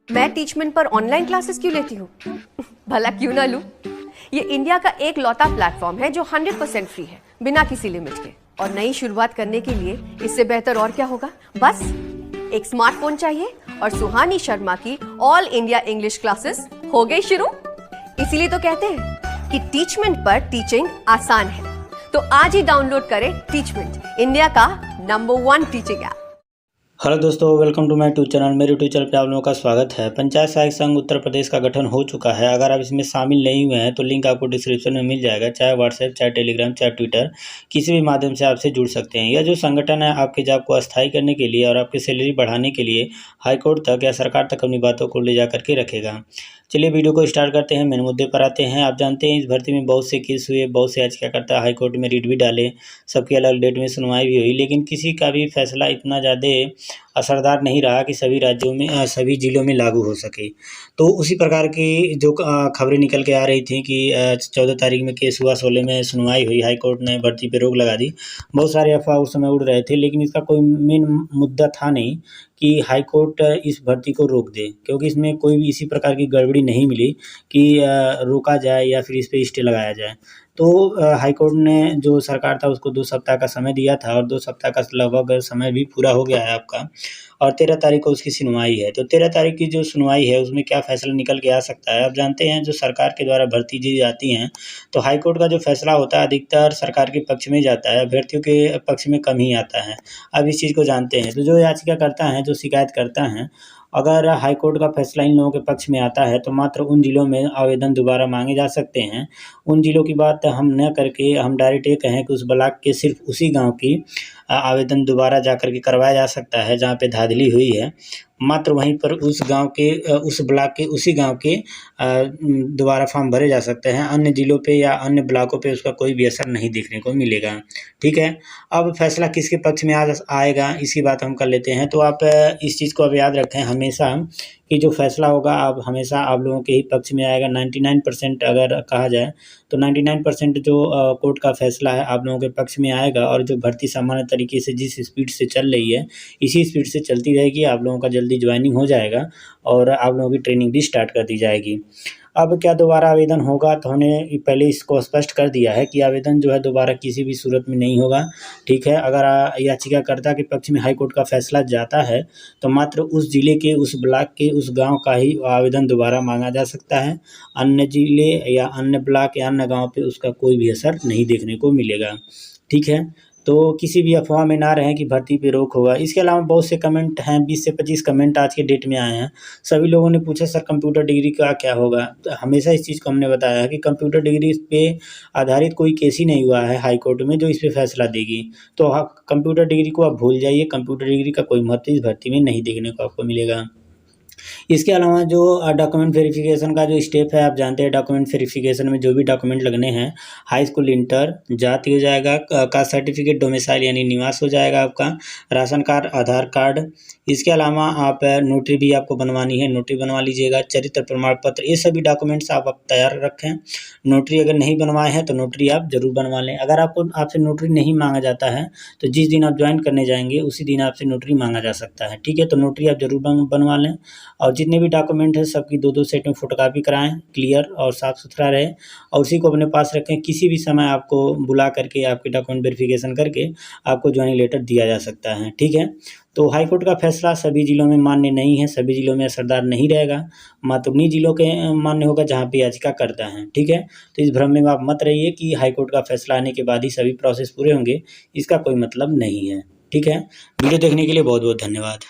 मैं टीचमेंट पर online classes क्यों लेती हूँ? भला क्यों ना लूं? ये इंडिया का एक लौता प्लेटफॉर्म है जो 100% फ्री है, बिना किसी लिमिट के। और नई शुरुआत करने के लिए इससे बेहतर और क्या होगा? बस एक स्मार्टफोन चाहिए और सुहानी शर्मा की ऑल इंडिया इंग्लिश क्लासेस हो गई शुरू। इसीलिए तो कहते हैं कि टीचमेंट पर टीचिंग आसान है। तो आज ही डाउनलोड करें टीचमेंट, इंडिया का नंबर 1 टीचिंग ऐप। हेलो दोस्तों, welcome to my YouTube channel. मेरे यूट्यूब चैनल पे आप लोगों का स्वागत है। पंचायत सहायक संघ उत्तर प्रदेश का गठन हो चुका है। अगर आप इसमें शामिल नहीं हुए हैं तो लिंक आपको डिस्क्रिप्शन में मिल जाएगा। चाहे व्हाट्सएप, चाहे टेलीग्राम, चाहे ट्विटर, किसी भी माध्यम से आपसे जुड़ सकते हैं। यह जो संगठन है आपके जॉब को अस्थायी करने के लिए और आपकी सैलरी बढ़ाने के लिए हाईकोर्ट तक या सरकार तक अपनी बातों को ले जा करके रखेगा। चलिए वीडियो को स्टार्ट करते हैं, मेन मुद्दे पर आते हैं। आप जानते हैं इस भर्ती में बहुत से केस हुए, बहुत से याचिकाकर्ता हाईकोर्ट में रिट भी डाले, सबकी अलग डेट में सुनवाई भी हुई, लेकिन किसी का भी फैसला इतना ज़्यादा असरदार नहीं रहा कि सभी राज्यों में सभी ज़िलों में लागू हो सके। तो उसी प्रकार की जो खबरें निकल के आ रही थी कि 14 तारीख में केस हुआ, 16 में सुनवाई हुई, हाईकोर्ट ने भर्ती पे रोक लगा दी। बहुत सारे अफवाह उस समय उड़ रहे थे, लेकिन इसका कोई मेन मुद्दा था नहीं कि हाईकोर्ट इस भर्ती को रोक दे, क्योंकि इसमें कोई भी इसी प्रकार की गड़बड़ी नहीं मिली कि रोका जाए या फिर इस पे स्टे लगाया जाए। तो हाईकोर्ट ने जो सरकार था उसको 2 सप्ताह का समय दिया था और 2 सप्ताह का लगभग समय भी पूरा हो गया है आपका, और 13 तारीख को उसकी सुनवाई है। तो 13 तारीख की जो सुनवाई है उसमें क्या फ़ैसला निकल के आ सकता है? आप जानते हैं जो सरकार के द्वारा भर्ती दी जाती हैं तो हाईकोर्ट का जो फ़ैसला होता है अधिकतर सरकार के पक्ष में ही जाता है, अभ्यर्थियों के पक्ष में कम ही आता है। अब इस चीज़ को जानते हैं। तो जो याचिकाकर्ता हैं, जो शिकायत करता हैं, अगर हाईकोर्ट का फैसला इन लोगों के पक्ष में आता है तो मात्र उन जिलों में आवेदन दोबारा मांगे जा सकते हैं। उन जिलों की बात हम न करके हम डायरेक्ट ये कहें कि उस ब्लॉक के सिर्फ उसी गाँव की आवेदन दोबारा जा कर के करवाया जा सकता है जहाँ पे धांधली हुई है। मात्र वहीं पर उस गाँव के उस ब्लॉक के उसी गाँव के दोबारा फॉर्म भरे जा सकते हैं। अन्य जिलों पे या अन्य ब्लॉकों पे उसका कोई भी असर नहीं देखने को मिलेगा। ठीक है, अब फैसला किसके पक्ष में आएगा इसकी बात हम कर लेते हैं। तो आप इस चीज़ को अब याद रखें हमेशा कि जो फैसला होगा अब हमेशा आप लोगों के ही पक्ष में आएगा। 99% अगर कहा जाए तो 99% जो कोर्ट का फैसला है आप लोगों के पक्ष में आएगा। और जो भर्ती सामान्य तरीके से जिस स्पीड से चल रही है इसी स्पीड से चलती रहेगी। आप लोगों का जल्दी ज्वाइनिंग हो जाएगा और आप लोगों की ट्रेनिंग भी स्टार्ट कर दी जाएगी। अब क्या दोबारा आवेदन होगा? तो हमने पहले इसको स्पष्ट कर दिया है कि आवेदन जो है दोबारा किसी भी सूरत में नहीं होगा। ठीक है, अगर याचिकाकर्ता के पक्ष में हाईकोर्ट का फैसला जाता है तो मात्र उस जिले के, उस ब्लॉक के, उस गांव का ही आवेदन दोबारा मांगा जा सकता है। अन्य जिले या अन्य ब्लॉक या अन्य गांव पे उसका कोई भी असर नहीं देखने को मिलेगा। ठीक है, तो किसी भी अफवाह में ना रहें कि भर्ती पे रोक होगा। इसके अलावा बहुत से कमेंट हैं, 20 से 25 कमेंट आज के डेट में आए हैं। सभी लोगों ने पूछा सर कंप्यूटर डिग्री का क्या होगा? तो हमेशा इस चीज़ को हमने बताया है कि कंप्यूटर डिग्री पे आधारित कोई केस ही नहीं हुआ है हाई कोर्ट में जो इस पे फैसला देगी। तो कंप्यूटर डिग्री को आप भूल जाइए। कंप्यूटर डिग्री का कोई महत्व इस भर्ती में नहीं देखने को आपको मिलेगा। इसके अलावा जो डॉक्यूमेंट वेरिफिकेशन का जो स्टेप है, आप जानते हैं डॉक्यूमेंट वेरिफिकेशन में जो भी डॉक्यूमेंट लगने हैं, हाई स्कूल, इंटर, जाति हो जाएगा, कास्ट सर्टिफिकेट, डोमिसाइल यानी निवास हो जाएगा आपका, राशन कार्ड, आधार कार्ड। इसके अलावा आप नोटरी भी आपको बनवानी है, नोटरी बनवा लीजिएगा, चरित्र प्रमाण पत्र, ये सभी डॉक्यूमेंट्स आप तैयार रखें। नोटरी अगर नहीं बनवाए हैं तो नोटरी आप ज़रूर बनवा लें। अगर आपसे नोटरी नहीं मांगा जाता है तो जिस दिन आप ज्वाइन करने जाएंगे उसी दिन आपसे नोटरी मांगा जा सकता है। ठीक है, तो नोटरी आप ज़रूर बनवा लें। और जितने भी डॉक्यूमेंट हैं सबकी 2-2 सेट में फ़ोटोकॉपी कराएँ, क्लियर और साफ़ सुथरा रहे, और उसी को अपने पास रखें। किसी भी समय आपको बुला करके आपके डॉक्यूमेंट वेरिफिकेशन करके आपको ज्वाइनिंग लेटर दिया जा सकता है। ठीक है, तो हाईकोर्ट का फैसला सभी जिलों में मान्य नहीं है, सभी जिलों में असरदार नहीं रहेगा, मात्र उन्हीं जिलों के मान्य होगा जहाँ पे याचिका करता है। ठीक है, तो इस भ्रम में आप मत रहिए कि हाईकोर्ट का फैसला आने के बाद ही सभी प्रोसेस पूरे होंगे, इसका कोई मतलब नहीं है। ठीक है, वीडियो देखने के लिए बहुत बहुत धन्यवाद।